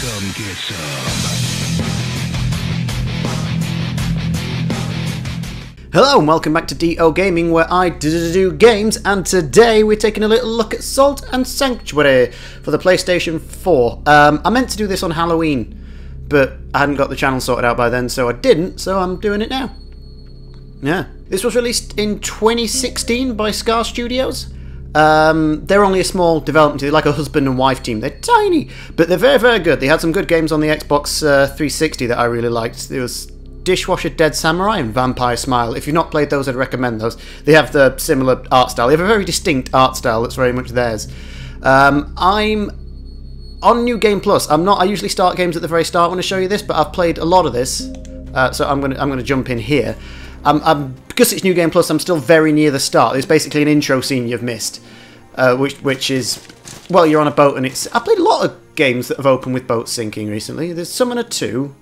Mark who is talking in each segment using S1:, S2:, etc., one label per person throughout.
S1: Come get some.
S2: Hello and welcome back to DO Gaming, where I do games, and today we're taking a little look at Salt and Sanctuary for the PlayStation 4. I meant to do this on Halloween, but I hadn't got the channel sorted out by then, so I didn't, so I'm doing it now. Yeah. This was released in 2016 by Scar Studios. They're only a small development team, like a husband and wife team. They're tiny, but they're very, very good. They had some good games on the Xbox 360 that I really liked. There was Dishwasher Dead Samurai and Vampire Smile. If you've not played those, I'd recommend those. They have the similar art style. They have a very distinct art style that's very much theirs. I'm on New Game Plus. I usually start games at the very start when I show you this, but I've played a lot of this, so I'm gonna jump in here. Because it's New Game Plus, I'm still very near the start. There's basically an intro scene you've missed, which is, well, you're on a boat and it's... I've played a lot of games that have opened with boats sinking recently. There's Summoner 2,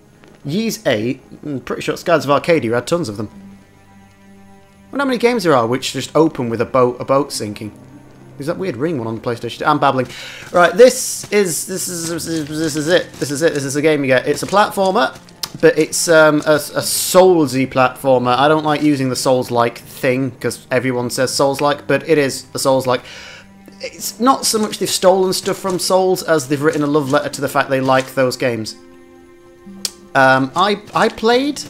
S2: Ys 8, I'm pretty sure Skies of Arcadia had tons of them. I wonder how many games there are which just open with a boat sinking. There's that weird ring one on the PlayStation. I'm babbling. Right, this is it. This is a game you get. It's a platformer, but it's a Soulsy platformer. I don't like using the Souls-like thing because everyone says Souls-like, but it is a Souls-like. It's not so much they've stolen stuff from Souls as they've written a love letter to the fact they like those games. I played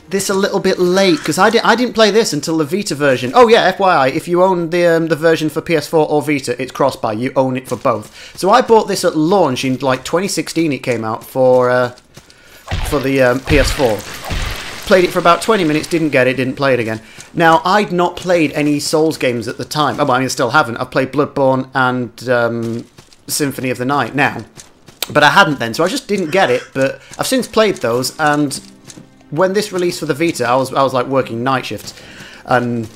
S2: this a little bit late because I didn't play this until the Vita version. Oh yeah, FYI, if you own the version for PS4 or Vita, it's cross-buy. You own it for both. So I bought this at launch in like 2016. It came out for the PS4. Played it for about 20 minutes, didn't get it, didn't play it again. Now, I'd not played any Souls games at the time. Oh, I mean, I still haven't. I've played Bloodborne and Symphony of the Night now. But I hadn't then, so I just didn't get it. But I've since played those, and when this released for the Vita, I was like working night shifts. And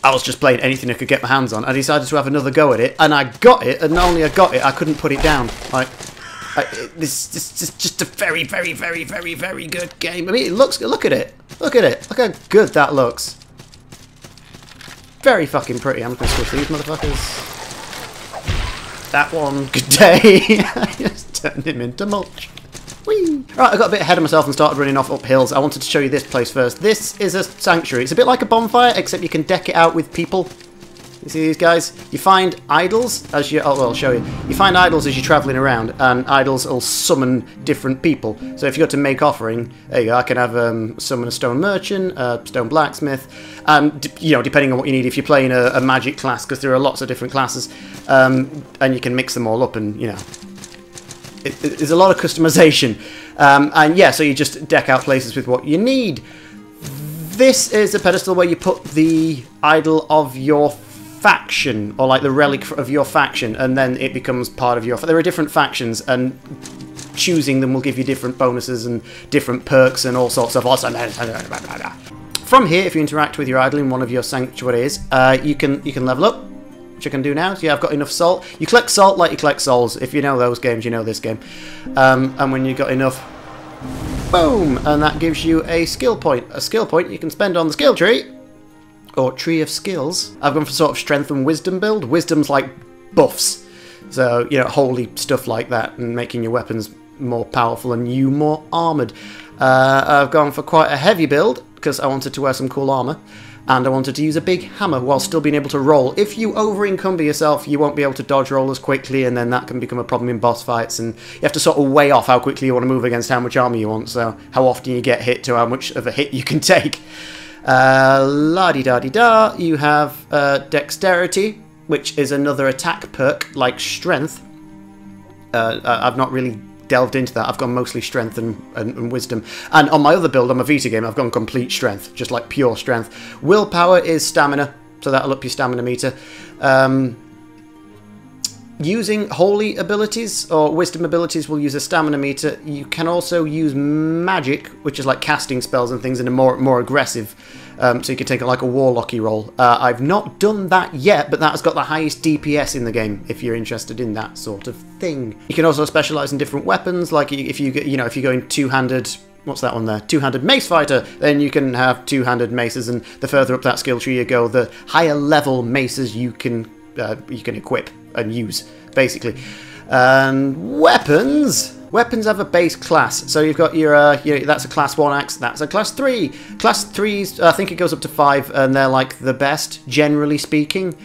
S2: I was just playing anything I could get my hands on. I decided to have another go at it, and I got it, and not only I got it, I couldn't put it down. Like... This is just a very, very, very, very, very good game. I mean, it looks... Look at it. Look at it. Look how good that looks. Very fucking pretty. I'm going to switch these motherfuckers. That one. Good day. I just turned him into mulch. Whee! Right, I got a bit ahead of myself and started running off up hills. I wanted to show you this place first. This is a sanctuary. It's a bit like a bonfire, except you can deck it out with people. You see these guys? You find idols as you... Oh, well, I'll show you. You find idols as you're travelling around, and idols will summon different people. So if you go to make offering, there you go, I can have summon a stone merchant, a stone blacksmith, and, you know, depending on what you need, if you're playing a magic class, because there are lots of different classes, and you can mix them all up, and, you know, there's a lot of customization. And, yeah, so you just deck out places with what you need. This is a pedestal where you put the idol of your faction, or like the relic of your faction, and then it becomes part of your... There are different factions, and choosing them will give you different bonuses and different perks and all sorts of awesome... From here, if you interact with your idol in one of your sanctuaries, you can level up, which I can do now. So yeah, I've got enough salt. You collect salt like you collect souls. If you know those games, you know this game. And when you've got enough, boom, and that gives you a skill point. A skill point you can spend on the skill tree, or tree of skills. I've gone for sort of strength and wisdom build. Wisdom's like buffs, so, you know, holy stuff like that, and making your weapons more powerful and you more armoured. I've gone for quite a heavy build because I wanted to wear some cool armour, and I wanted to use a big hammer while still being able to roll. If you over-encumber yourself, you won't be able to dodge roll as quickly, and then that can become a problem in boss fights, and you have to sort of weigh off how quickly you want to move against how much armour you want, so how often you get hit to how much of a hit you can take. La-di-da-di-da, you have dexterity, which is another attack perk like strength. I've not really delved into that. I've gone mostly strength and wisdom. And on my other build, on my Vita game, I've gone complete strength, just like pure strength. Willpower is stamina, so that'll up your stamina meter. Using holy abilities or wisdom abilities will use a stamina meter. You can also use magic, which is like casting spells and things in a more aggressive. So you can take like a warlocky role. I've not done that yet, but that has got the highest DPS in the game. If you're interested in that sort of thing, you can also specialize in different weapons. Like if you go in two-handed. What's that one there? Two-handed mace fighter. Then you can have two-handed maces, and the further up that skill tree you go, the higher level maces you can equip and use, basically. And weapons. Weapons have a base class. So you've got your that's a class 1 axe, that's a class 3. Class 3s, I think it goes up to 5, and they're like the best, generally speaking.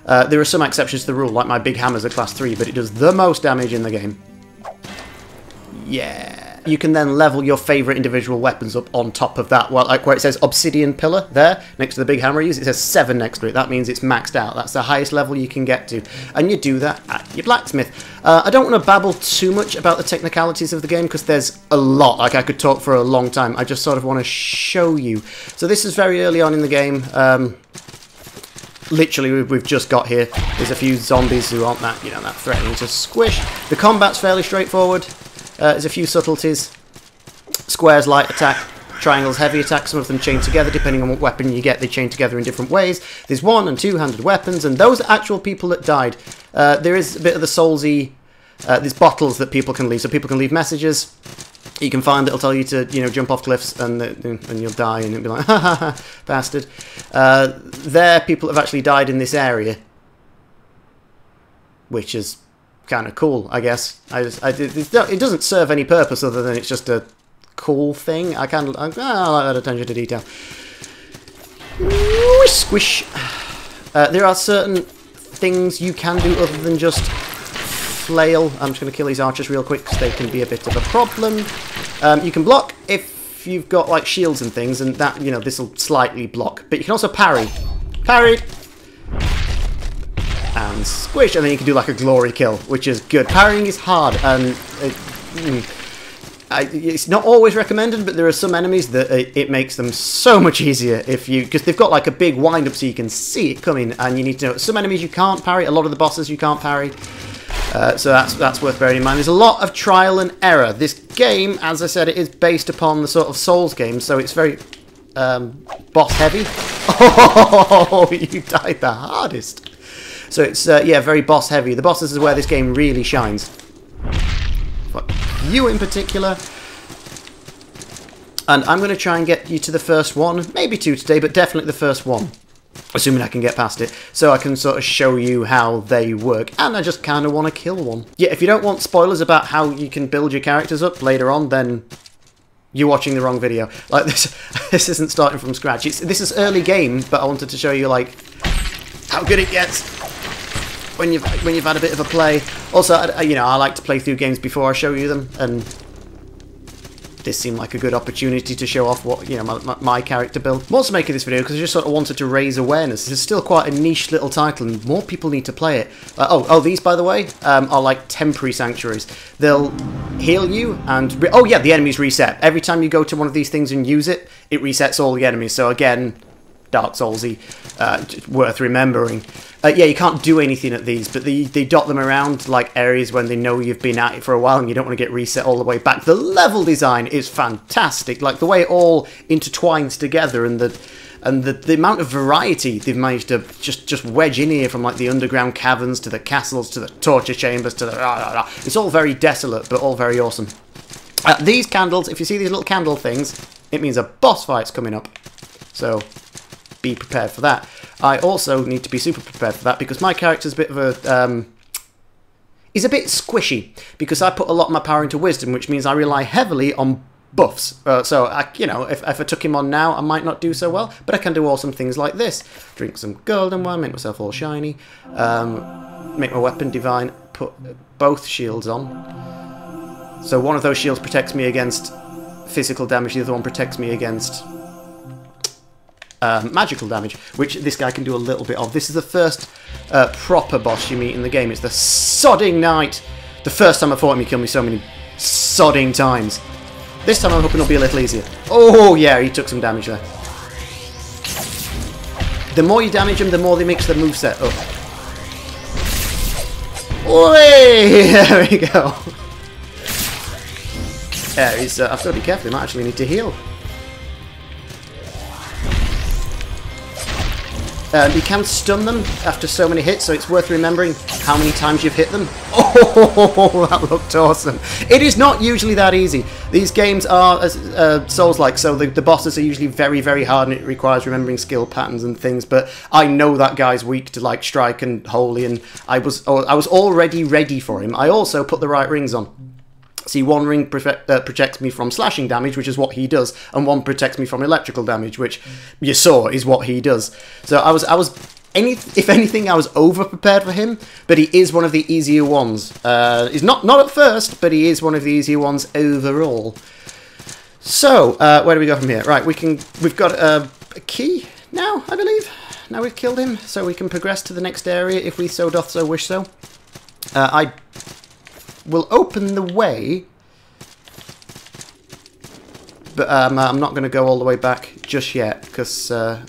S2: There are some exceptions to the rule, like my big hammer's a class 3, but it does the most damage in the game. Yeah. You can then level your favourite individual weapons up on top of that. Well, like where it says Obsidian Pillar there, next to the big hammer I use, it says 7 next to it. That means it's maxed out. That's the highest level you can get to. And you do that at your blacksmith. I don't want to babble too much about the technicalities of the game because there's a lot. Like, I could talk for a long time. I just sort of want to show you. So this is very early on in the game. Literally, we've just got here. There's a few zombies who aren't that, that threatening to squish. The combat's fairly straightforward. There's a few subtleties. Squares, light attack. Triangles, heavy attack. Some of them chain together. Depending on what weapon you get, they chain together in different ways. There's 1- and 2-handed weapons, and those are actual people that died. There is a bit of the soulsy... there's bottles that people can leave. So people can leave messages. You can find that'll tell you to, jump off cliffs, and you'll die, and it'll be like, ha ha ha, bastard. There, people have actually died in this area. Which is... kind of cool, I guess. It doesn't serve any purpose other than it's just a cool thing. I like that attention to detail. Squish. There are certain things you can do other than just flail. I'm just going to kill these archers real quick because they can be a bit of a problem. You can block if you've got like shields and things, and that this will slightly block. But you can also parry. Parried. And squish, and then you can do like a glory kill, which is good. Parrying is hard, and it's not always recommended, but there are some enemies that it makes them so much easier because they've got like a big wind up so you can see it coming, and you need to know some enemies you can't parry. A lot of the bosses you can't parry, so that's worth bearing in mind. There's a lot of trial and error. This game, as I said, it is based upon the sort of Souls game, so it's very boss heavy. Oh, you died the hardest. So it's, very boss heavy. The bosses is where this game really shines. For you in particular. And I'm going to try and get you to the first one. Maybe 2 today, but definitely the first one. Assuming I can get past it. So I can sort of show you how they work. And I just kind of want to kill one. Yeah, if you don't want spoilers about how you can build your characters up later on, then... you're watching the wrong video. Like, this isn't starting from scratch. This is early game, but I wanted to show you, like... how good it gets when you've had a bit of a play. Also, I like to play through games before I show you them, and this seemed like a good opportunity to show off what my character build. I'm also making this video because I just sort of wanted to raise awareness. This is still quite a niche little title, and more people need to play it. These, by the way, are like temporary sanctuaries. They'll heal you, and the enemies reset every time you go to one of these things and use it. It resets all the enemies. So again, Dark Soulsy, worth remembering. You can't do anything at these, but they dot them around like areas when they know you've been at it for a while and you don't want to get reset all the way back. The level design is fantastic, like the way it all intertwines together, and the amount of variety they've managed to just wedge in here, from like the underground caverns to the castles to the torture chambers to the It's all very desolate, but all very awesome. These candles, if you see these little candle things, it means a boss fight's coming up. So be prepared for that. I also need to be super prepared for that because my character's a bit of a he's a bit squishy because I put a lot of my power into wisdom, which means I rely heavily on buffs. So if I took him on now, I might not do so well, but I can do awesome things like this: drink some golden wine, make myself all shiny, make my weapon divine, put both shields on. So one of those shields protects me against physical damage, the other one protects me against magical damage, which this guy can do a little bit of. This is the first proper boss you meet in the game. It's the Sodding Knight. The first time I fought him, he killed me so many sodding times. This time I'm hoping it'll be a little easier. Oh yeah, he took some damage there. The more you damage him, the more they mix the moveset up. Oi! There we go. Yeah, I've got to be careful. He might actually need to heal. You can stun them after so many hits, so it's worth remembering how many times you've hit them. Oh, that looked awesome. It is not usually that easy. These games are Souls-like, so the bosses are usually very, very hard, and it requires remembering skill patterns and things, but I know that guy's weak to like Strike and Holy, and I was already ready for him. I also put the right rings on. See, one ring protects me from slashing damage, which is what he does, and one protects me from electrical damage, which you saw is what he does. So if anything, I was over-prepared for him, but he is one of the easier ones. He's not at first, but he is one of the easier ones overall. So, where do we go from here? Right, we've got a key now, I believe. Now we've killed him, so we can progress to the next area if we so doth so wish so. I will open the way, but I'm not going to go all the way back just yet, because I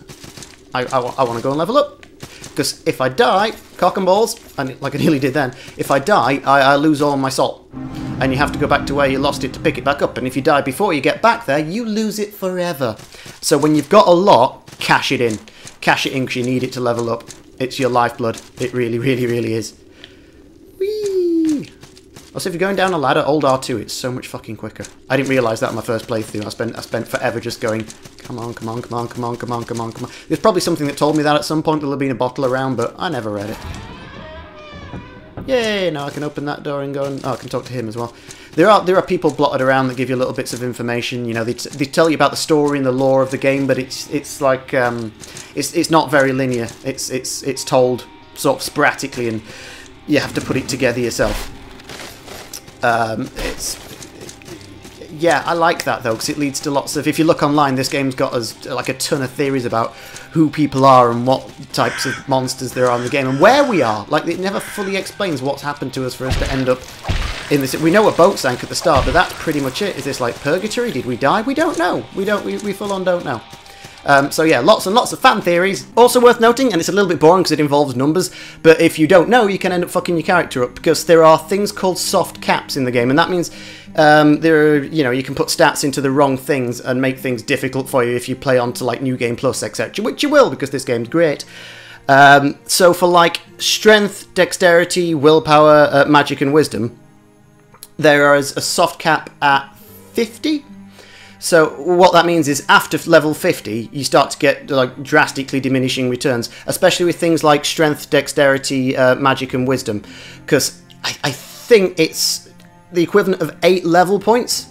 S2: want to go and level up. Because if I die, cock and balls, and like I nearly did then, if I die, I lose all my salt. And you have to go back to where you lost it to pick it back up. And if you die before you get back there, you lose it forever. So when you've got a lot, cash it in. Cash it in because you need it to level up. It's your lifeblood. It really, really, really is. Whee! Also, if you're going down a ladder, hold R2, it's so much fucking quicker. I didn't realise that on my first playthrough. I spent forever just going, come on, come on, come on, come on, come on, come on, come on. There's probably something that told me that at some point. There'll have been a bottle around, but I never read it. Yay, now I can open that door and go and... Oh, I can talk to him as well. There are people blotted around that give you little bits of information. You know, they tell you about the story and the lore of the game, but it's like... it's not very linear. It's told sort of sporadically, and you have to put it together yourself. Yeah, I like that though, because it leads to lots of... If you look online, this game's got like a ton of theories about who people are and what types of monsters there are in the game and where we are. Like, it never fully explains what's happened to us for us to end up in this. We know a boat sank at the start, but that's pretty much it. Is this like purgatory? Did we die? We don't know. We full on don't know. So yeah, lots and lots of fan theories. Also worth noting, and it's a little bit boring because it involves numbers, but if you don't know, you can end up fucking your character up, because there are things called soft caps in the game, and that means you can put stats into the wrong things and make things difficult for you if you play on to like New Game Plus, etc., which you will, because this game's great. So for like strength, dexterity, willpower, magic and wisdom, there is a soft cap at 50. So what that means is after level 50, you start to get like drastically diminishing returns, especially with things like strength, dexterity, magic and wisdom, because I think it's the equivalent of 8 level points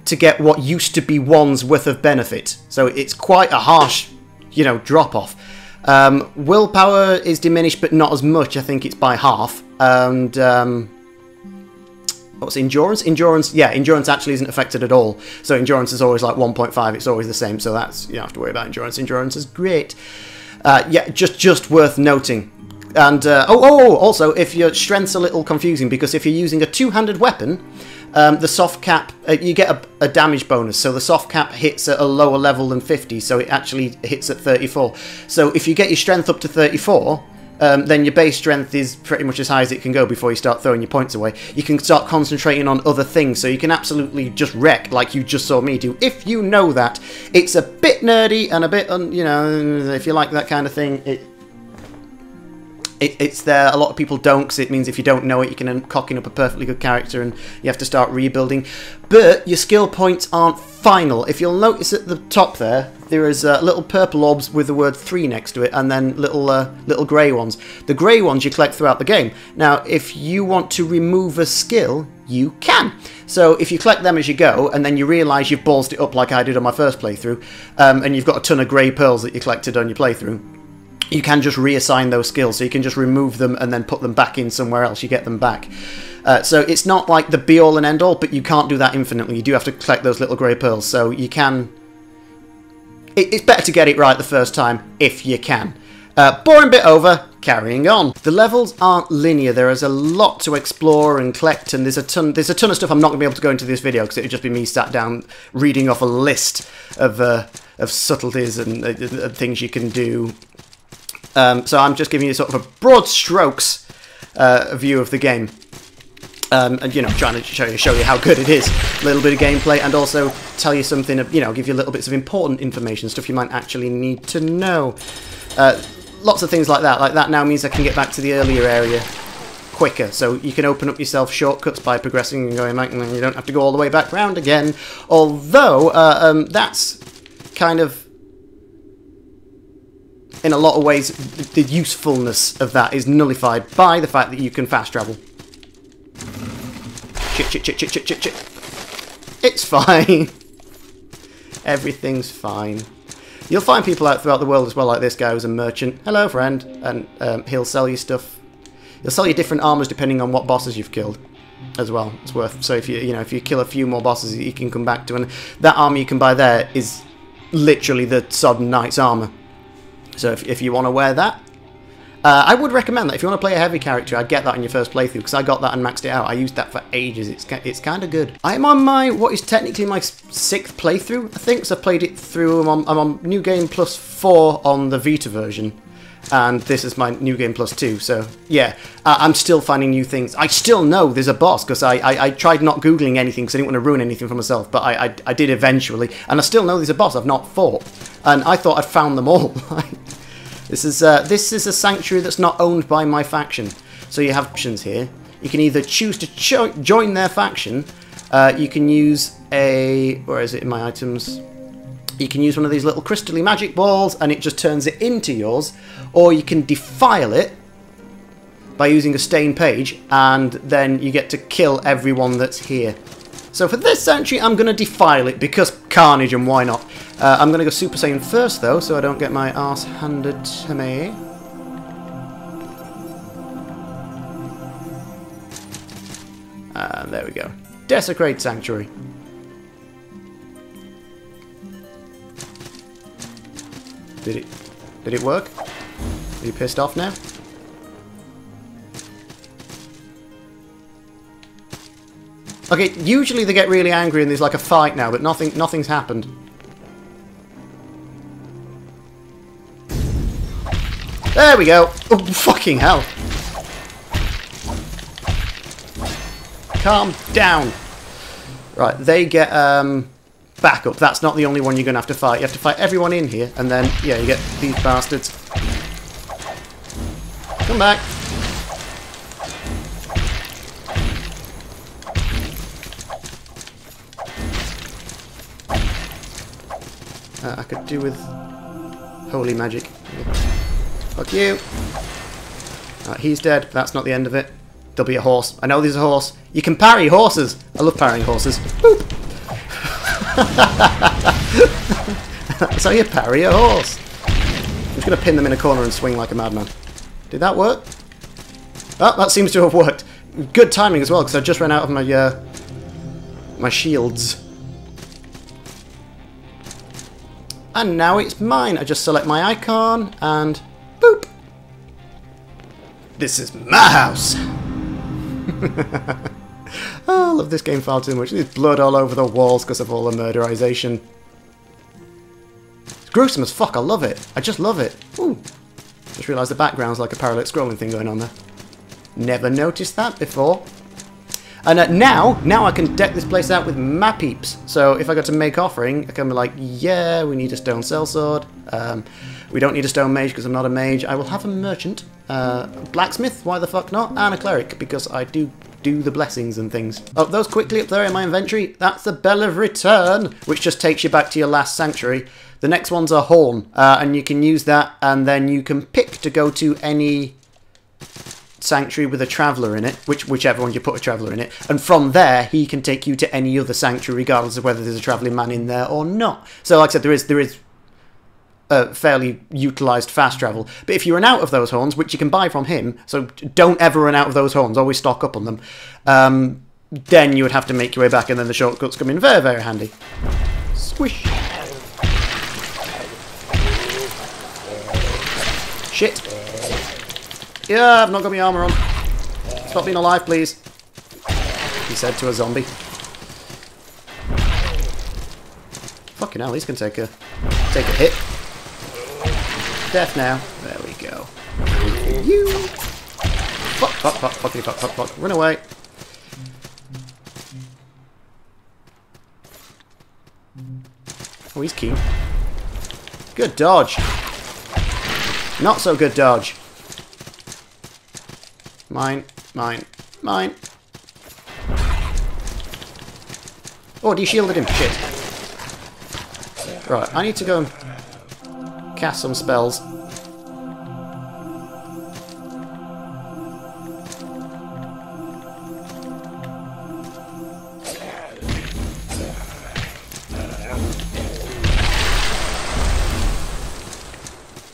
S2: to get what used to be 1's worth of benefit. So it's quite a harsh, drop off. Willpower is diminished, but not as much. I think it's by half. And what's endurance? Endurance actually isn't affected at all. So endurance is always like 1.5. It's always the same. So that's, you don't have to worry about endurance. Endurance is great. Yeah, just worth noting. And also, if your strength's a little confusing, because if you're using a two-handed weapon, the soft cap, you get a damage bonus. So the soft cap hits at a lower level than 50, so it actually hits at 34. So if you get your strength up to 34, then your base strength is pretty much as high as it can go before you start throwing your points away. You can start concentrating on other things, so you can absolutely just wreck like you just saw me do, if you know that. It's a bit nerdy and a bit, if you like that kind of thing, it's there. A lot of people don't, because it means if you don't know it, you can end up cocking up a perfectly good character and you have to start rebuilding. But your skill points aren't final. If you'll notice at the top there is little purple orbs with the word 3 next to it, and then little grey ones. The grey ones you collect throughout the game. Now, if you want to remove a skill, you can. So if you collect them as you go, and then you realise you've ballsed it up like I did on my first playthrough, and you've got a ton of grey pearls that you collected on your playthrough, you can just reassign those skills, so you can just remove them and then put them back in somewhere else. You get them back. So it's not like the be-all and end-all, but you can't do that infinitely. You do have to collect those little grey pearls, so you can... It's better to get it right the first time, if you can. Boring bit over, carrying on. The levels aren't linear. There is a lot to explore and collect, and there's a ton of stuff I'm not going to be able to go into this video, because it would just be me sat down reading off a list of subtleties and things you can do. So I'm just giving you sort of a broad strokes view of the game, and trying to show you how good it is. A little bit of gameplay, and also tell you something, give you little bits of important information, stuff you might actually need to know. lots of things like that. Like that now means I can get back to the earlier area quicker. So you can open up yourself shortcuts by progressing and going back, and then you don't have to go all the way back round again. Although, that's kind of, in a lot of ways, the usefulness of that is nullified by the fact that you can fast travel. Shit. It's fine. Everything's fine. You'll find people out throughout the world as well, like this guy who's a merchant. Hello, friend. And he'll sell you stuff. He'll sell you different armors depending on what bosses you've killed as well. It's worth. So if if you kill a few more bosses, you can come back to, and that armor you can buy there is literally the Sodden Knight's armor. So if you want to wear that, I would recommend that. If you want to play a heavy character, I'd get that in your first playthrough, because I got that and maxed it out. I used that for ages. It's kind of good. I'm on what is technically my 6th playthrough, I think. So I played it through. I'm on New Game Plus 4 on the Vita version, and this is my New Game Plus 2. So yeah, I'm still finding new things. I still know there's a boss, because I tried not Googling anything because I didn't want to ruin anything for myself, but I did eventually, and I still know there's a boss I've not fought, and I thought I'd found them all. This is a sanctuary that's not owned by my faction. So you have options here. You can either choose to join their faction. You can use where is it in my items? You can use one of these little crystally magic balls, and it just turns it into yours. Or you can defile it by using a stain page, and then you get to kill everyone that's here. So for this sanctuary, I'm going to defile it, because carnage, and why not? I'm going to go Super Saiyan first, though, so I don't get my arse handed to me. And there we go. Desecrate Sanctuary. Did it work? Are you pissed off now? Okay, usually they get really angry and there's like a fight now, but nothing's happened. There we go. Oh, fucking hell. Calm down. Right, they get backup. That's not the only one you're going to have to fight. You have to fight everyone in here, and then, yeah, you get these bastards. Come back. I could do with holy magic. Fuck you. Right, he's dead. That's not the end of it. There'll be a horse. I know there's a horse. You can parry horses. I love parrying horses. Boop. That's how you parry a horse. I'm just going to pin them in a corner and swing like a madman. Did that work? Oh, that seems to have worked. Good timing as well, because I just ran out of my my shields. And now it's mine. I just select my icon and boop. This is my house. Oh, I love this game far too much. There's blood all over the walls because of all the murderization. It's gruesome as fuck. I love it. I just love it. Ooh. Just realised the background's like a parallel scrolling thing going on there. Never noticed that before. And now I can deck this place out with my peeps. So if I go to make offering, I can be like, yeah, we need a stone sellsword. We don't need a stone mage because I'm not a mage. I will have a merchant, blacksmith, why the fuck not, and a cleric because I do the blessings and things. Oh, those quickly up there in my inventory, that's the Bell of Return, which just takes you back to your last sanctuary. The next one's a horn, and you can use that, and then you can pick to go to any sanctuary with a traveller in it, whichever one you put a traveller in it, and from there he can take you to any other sanctuary regardless of whether there's a travelling man in there or not. So like I said, there is fairly utilised fast travel, but if you run out of those horns, which you can buy from him, so don't ever run out of those horns, always stock up on them, then you would have to make your way back, and then the shortcuts come in very, very handy. Squish. Shit. Yeah, I've not got my armour on. Stop being alive, please. He said to a zombie. Fucking hell, these can take a hit. Death now. There we go. You. Fuck, fuck, fuck, fuckity, fuck, fuck, fuck. Run away. Oh, he's keen. Good dodge. Not so good dodge. Mine, mine, mine. Oh, de-shielded him. Shit. Right, I need to go and cast some spells.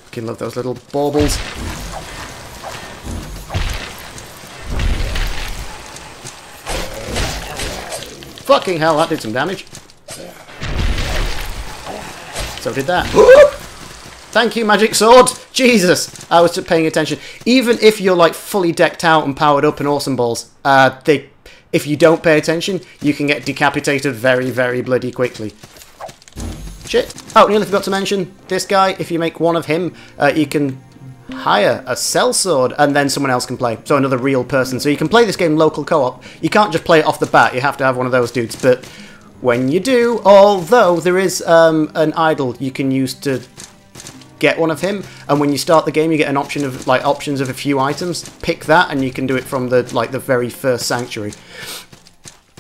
S2: Fucking love those little baubles. Fucking hell, that did some damage. So did that. Thank you, magic sword! Jesus! I was just paying attention. Even if you're like fully decked out and powered up and awesome balls, if you don't pay attention, you can get decapitated very, very bloody quickly. Shit. Oh, nearly forgot to mention, this guy, if you make one of him, you can hire a sellsword and then someone else can play. So another real person. So you can play this game local co-op. You can't just play it off the bat. You have to have one of those dudes. But when you do, although there is an idol you can use to get one of him, and when you start the game you get an option of options of a few items. Pick that and you can do it from the very first Sanctuary.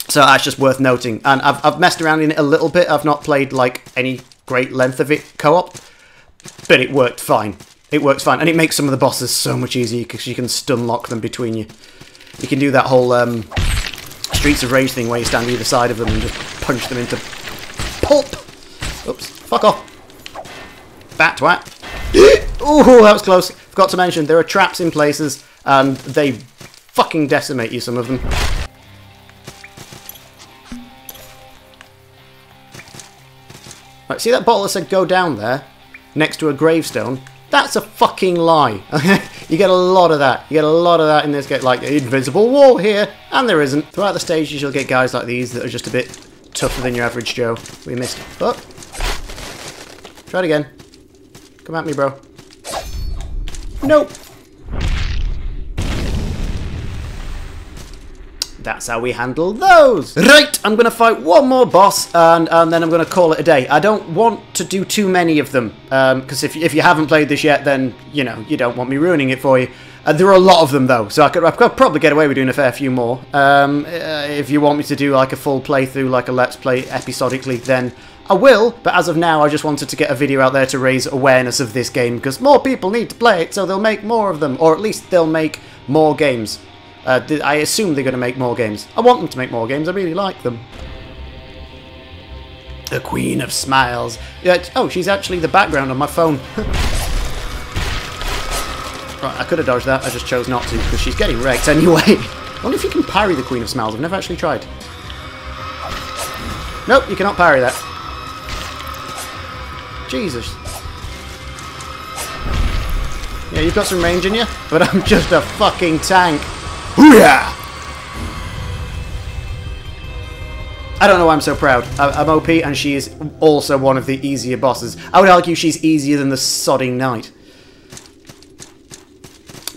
S2: So that's just worth noting. And I've messed around in it a little bit. I've not played any great length of it co-op, but it worked fine. It works fine, and it makes some of the bosses so much easier because you can stun lock them between you. You can do that whole Streets of Rage thing where you stand either side of them and just punch them into pulp. Oops, fuck off. Bat twat. Ooh, that was close. Forgot to mention, there are traps in places, and they fucking decimate you, some of them. Right, see that bottle that said go down there, next to a gravestone? That's a fucking lie. You get a lot of that. You get a lot of that in this game, like invisible wall here, and there isn't. Throughout the stages you'll get guys like these that are just a bit tougher than your average Joe. We missed. Oh. Try it again. Come at me, bro. Nope. That's how we handle those. Right, I'm going to fight one more boss, and then I'm going to call it a day. I don't want to do too many of them, because if you haven't played this yet, then, you know, you don't want me ruining it for you. There are a lot of them, though, so I could probably get away with doing a fair few more. If you want me to do, a full playthrough, a Let's Play episodically, then I will, but as of now, I just wanted to get a video out there to raise awareness of this game, because more people need to play it, so they'll make more of them, or at least they'll make more games. I assume they're going to make more games. I want them to make more games. I really like them. The Queen of Smiles. Oh, she's actually the background on my phone. Right, I could have dodged that. I just chose not to because she's getting wrecked anyway. I wonder if you can parry the Queen of Smiles. I've never actually tried. Nope, you cannot parry that. Jesus. Yeah, you've got some range in you, but I'm just a fucking tank. Hoo-yah! I don't know why I'm so proud. I'm OP, and she is also one of the easier bosses. I would argue she's easier than the sodding knight.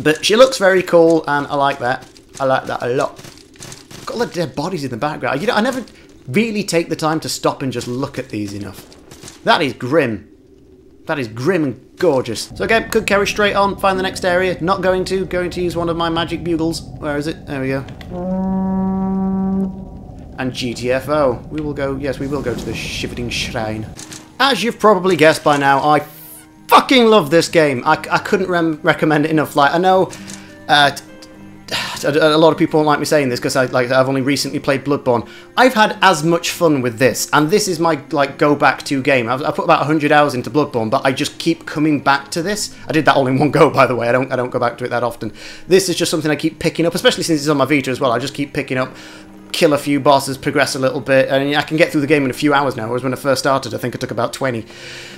S2: But she looks very cool, and I like that. I like that a lot. Got all the dead bodies in the background. You know, I never really take the time to stop and just look at these enough. That is grim. That is grim and gorgeous. So again, could carry straight on, find the next area. Not going to use one of my magic bugles. Where is it? There we go. And GTFO. We will go, yes, we will go to the Shivering Shrine. As you've probably guessed by now, I fucking love this game. I couldn't recommend it enough. I know a lot of people won't like me saying this because I've only recently played Bloodborne. I've had as much fun with this, and this is my go back to game. I put about 100 hours into Bloodborne, but I just keep coming back to this. I did that all in one go, by the way. I don't go back to it that often. This is just something I keep picking up, especially since it's on my Vita as well. I just keep picking up, kill a few bosses, progress a little bit, and I can get through the game in a few hours now, whereas when I first started I think it took about 20.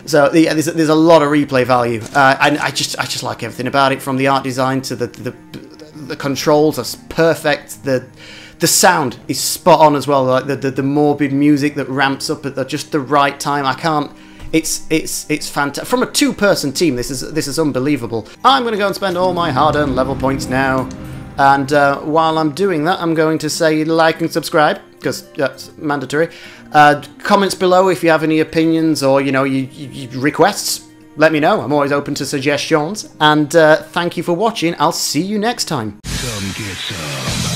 S2: So yeah, there's a lot of replay value, and I just like everything about it, from the art design to the controls are perfect. The sound is spot on as well. The morbid music that ramps up at just the right time. I can't. It's fantastic. From a two-person team, this is unbelievable. I'm going to go and spend all my hard-earned level points now. And while I'm doing that, I'm going to say like and subscribe, because that's mandatory. Comments below if you have any opinions or, you requests. let me know. I'm always open to suggestions. And thank you for watching. I'll see you next time.
S1: Some get some.